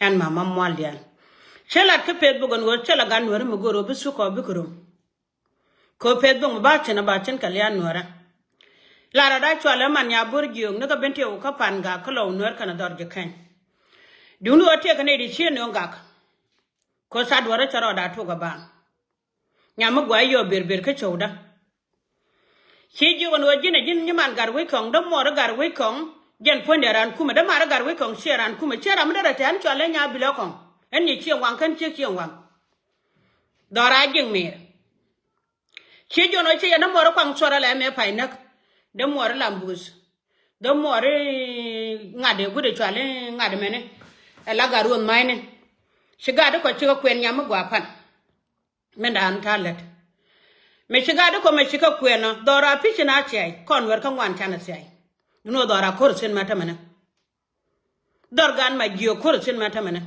and Mamma Muol. Shall I keep it book and watch a gun where Mugoro Bisuko Bukurum? Co pet bong batchen about Kalian Nuera. Lara Dachuala Mania Burgio, Naga Bentio Kapanga, Cologne, Nuer Canador Jacan. Do you know what take an edition on Gaak? Cause I'd worry that took a ban. Yamagua, your beer cachoda. She you and Virginia Jinman got wicong, the more got wicong, Jen Punder and Kuma, the Mara got wicong, share and Kuma, share a minute and Chalena Bilocong. And you cheer one can check your one. Dora ging me. She you know, she and no more pang sora lame pineck, the more lambus. The more ngade good chale, ngadamene, a lagaroon mine. She got a cochico queen yamaguapan. Mendan tallet. Me she got a commechico quena, Dora pitching archie, convert come one can say. You know Dora course in matamana. Dorgan my geo course in matamana.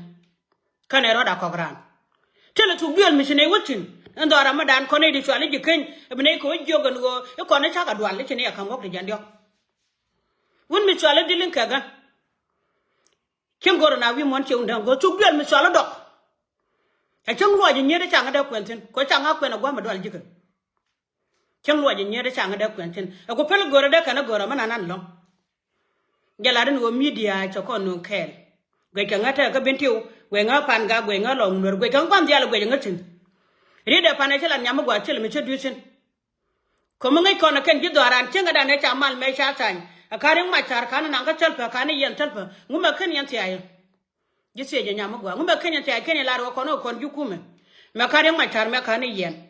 Can I rod a cogran? Tell it to be a mission watching. And Dora Madan Conady to allege king, a beneco jog and go, a corner chaka do a little come up the jandio. When Miss Charlotte didn't caga. Kim go now we want you to go to be a Miss Charlotte dog. A chung lodge near the Changa Quentin, Cochanga when a woman do a jigger. Chung lodge near the Changa Quentin, a copel go a deck and a go a man and long. Galadin go media, chocon no care. Gwekangata Gabentio, going up and going along, where we can go the other way in a read a panachel and Yamagua till Mr. Dusin. Commonly corner can get Dora and Chinga than a chamal may shine. A carrying my charcan and Uncle Telper, Canny and Telper, Mumma Kenyan Tia. You say Yamagua, Mumma Kenyan Tia, Kenny Laro Cono con Yukume. Macarium my charmer Canny yen.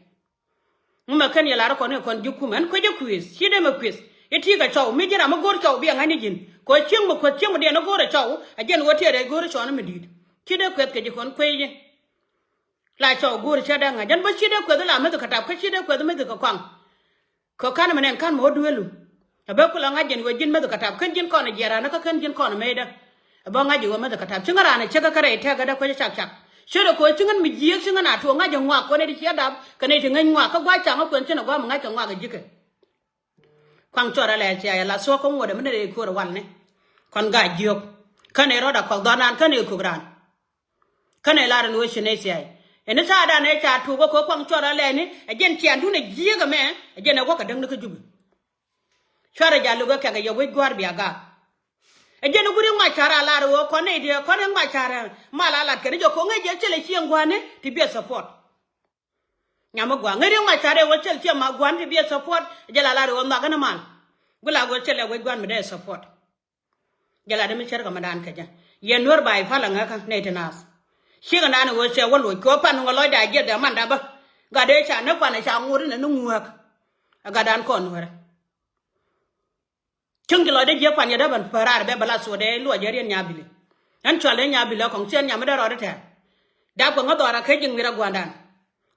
Mumma Kenya Laro Cono con Yukume, quit your quiz, she them a quiz. It is a chow, Major Amagor be an anigin. Coaching, Coaching, and a go to chow, again what here I go to Shonam did. Kidda quet you con quay. Like so good shadang, I don't but she don't quit the lamb to cut up, she don't quit the medical quang. Cocanum and can more duelu. A buckle agent with Jin Medical Kenjin corner, Yarana Kenjin corner made a bong I do a medical tap, Chingaran, a check a carrot, take a question chap. Should a coaching and me years and I to a magic walk when it is shut up, connecting and walk a white tongue of question of one I can walk a jicker. Quang Chora Latia, la so come with a minute for one. Con guide you. Can a rod called Donna and can you cook run? Can a lot of notion ACI? And it's hard on a chat to walk up on Chora Lenny, again, she and do a jig a man, again, a walk a dung look at you. Chara Jaluga, your wig guarbia Gaak. Again, a good my chara laro, Conadia, calling my chara, Malala, Canajo, Conga, she and Guane to be a support. Yamagua, my chara, what shall she want to be a support, Jalaro, Maganaman. Will I go tell a wig one with their support? Jaladamicher Commandant Kaja. Yen were by Falanga, Nathanas. She and Anna was a one with Copan, who Lloyd I get the Mandaba. Gadesha, no punish, I'm wooden and no work. A Gadan Conware. Chunky de Japan Yadaban, Parade, Bebalas, or de Luajarian Yabili. And Chalena Bilocon, Chen Yamada or the time. Dapper Dora Kajing with a Guandan.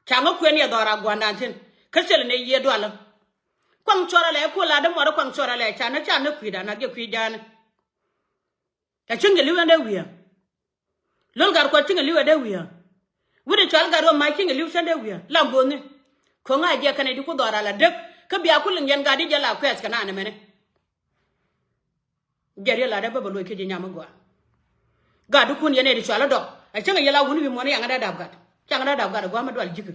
Chango Quenya Dora Guandantin. Castle in a year dollar. Quang Chora, Pula, the Mother Quang Chora, Chana Chana Quida, not get Quidan. A chunky live and there we are. Look watching a live and there we are. Would a child got on my king a live and there we are. Lambone. Conga Jacan do Dora la Dep, Kabiakul and Yangadija la Quest can animate. Jerry la Deba look at Yamagua. God who couldn't get a child. I think a yellow wouldn't be money and a dab got. Changada got a guamadal jigger.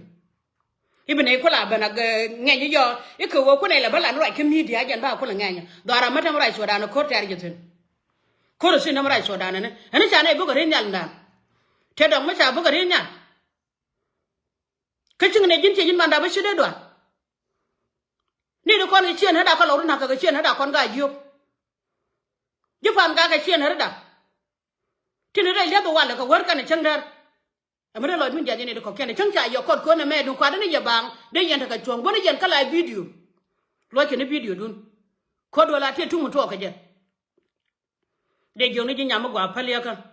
Even a collab and a ganyo, you could walk on a level and write media and Bakulang. Dora Matam rights were down a court arrogant. Chorus in the rights were down, and it's an a book in Yandan. Ted on which I book in Yan. Catching an agent in Mandaba should do. Need a corner chin had a color, not a chin had a con guide you. You found Gaak a chin had a. Till the other one like a work and a chunger. A middle of India in the cocaine, a chunka, your court corner made who quite in your bang, they enter a chong, one again, can I video? Like in a video, do. Cordwell, I tell two more talk again. They only in Yamagua, Paliaka.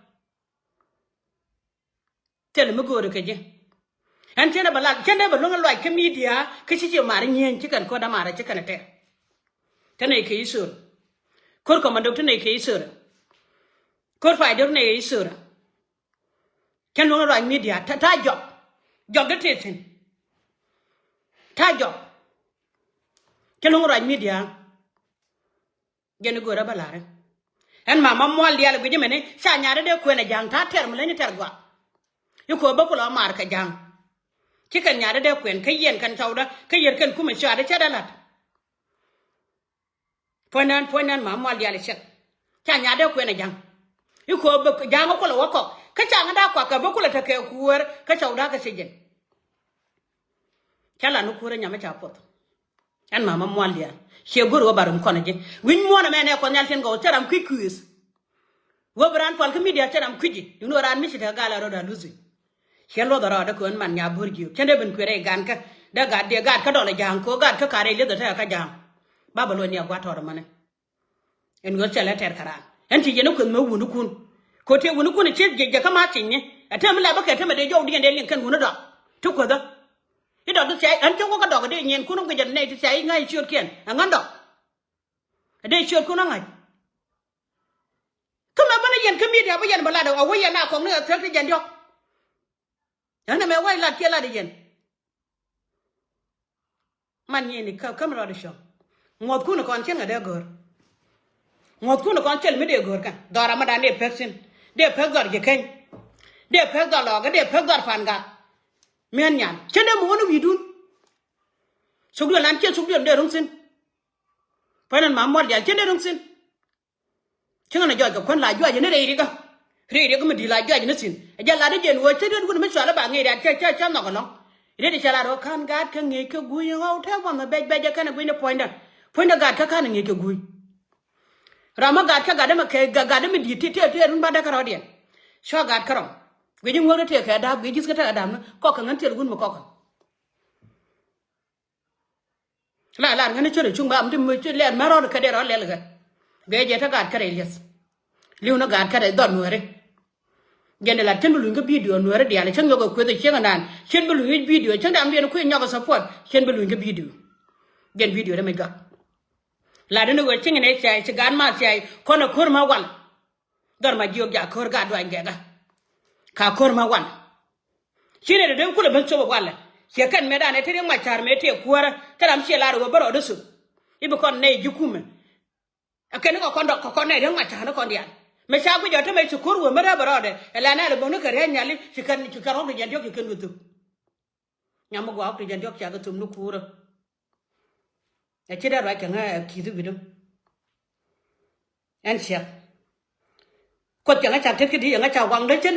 Tell him a good again. And tell about like, can never look like a media, because you're marrying chicken, Kodamara, chicken attack. Tanake is sure. Could command Dr. Nake is sure. Could find Dr. Nake is sure. Can look like media, tie job. Job the teaching. Tie job. Can look like media. Get a good abalare. en mama Muol dia le gidi mene sha nya de ko na jang ta ter mele ni ter gwa yu ko ba ko la mar ka jang ci kan nya de ko en ka yen kan tawda ka yer kan kuma sha de cha da lat poinan mama Muol dia le sha nya de ko na jang yu ko ba jang ko la wako ka cha ngada kwa ka ba ko la ta ke kuwer ka tawda ka sejen chala no kure nya ma cha pot en mama Muol dia she goro barum kono je win mo na mene ko nyal ten go taram quiz wo bran pal media taram kwiji you know ran mi ta gala ro da luzi she lo da da ko man nya burgi kende ben kwere gan ka da ga de ga ka do la jang ko ga ka kare le da ta ka jang babalo ni agwa to mane en go chala ter kara en ti je no ko mo wunu kun ko te wunu kun che je ka ma tin ni atam la ba ka te me de jo di de lin kan wunu da to ko da cái đó tôi chạy anh trong có đỏ cái đây nhìn cũng không cái dần này tôi chạy ngay chưa kiền ngắn đỏ đây chưa cũng nó ngay cứ mà bây giờ cái mi bây giờ mà là đầu bây giờ nào còn nữa theo cái dần cho anh này mẹ quay là kia là để dần mà nhìn thì không rồi được sao ngọt cũng nó còn chết ở đây gөр ngọt cũng nó còn chết mới để gөр cả đó là mà đàn để phép xin để phép gọt cái kênh để phép gọt lò cái để phép gọt phản gạt men nyan chende mo wono widun sugdo lan chen sugdo de rong sin fanan ma Muol dia chende rong sin chenga na joj ko kon la joj ne re ga me di la joj ne sin ja la de jen wo chende gun me sala ba ngi da cha no ko no ide de chala ro kan gat ka ngi ke gui ho the wa me be ja kana gui ne poinda gat ka kana ngi ke gui rama gat ka ga de me ke ga de me di ti run ba da ka ro dia sho gat karom we ñu ngoro te ka da we gis ka ta adam ko ka ngan tel gun mo ko ko la ngane chore chung ba am dim mo len ma ro ka de ro le ga be je ta gad ka re les liu na gad ka de don Nuer gende la ten lu nga video Nuer de ala chen go ko de chen nan chen bu lu video chen dam de ko nyago support chen bu lu nga video gen video de me ga la de no we chen ne chai chi gan ma chai ko na kur ma wal dar ma jiog ja kur ga do ngega ka kor ma wan shine da den kula ban so wala she kan me da ne tire ma char me te kuara taram she la ro baro dusu ibe kon ne jikume akene ko kondo ko ne den ma char no kon dia me sha bu jota me chukur wo mara baro de la na le bonu kare nyali she kan ro de jandok ken wutu nyam go ak de jandok cha ga tum no kura e chida ra kan ki du bidum en she ko cha ga cha te ki di ga cha wang de chen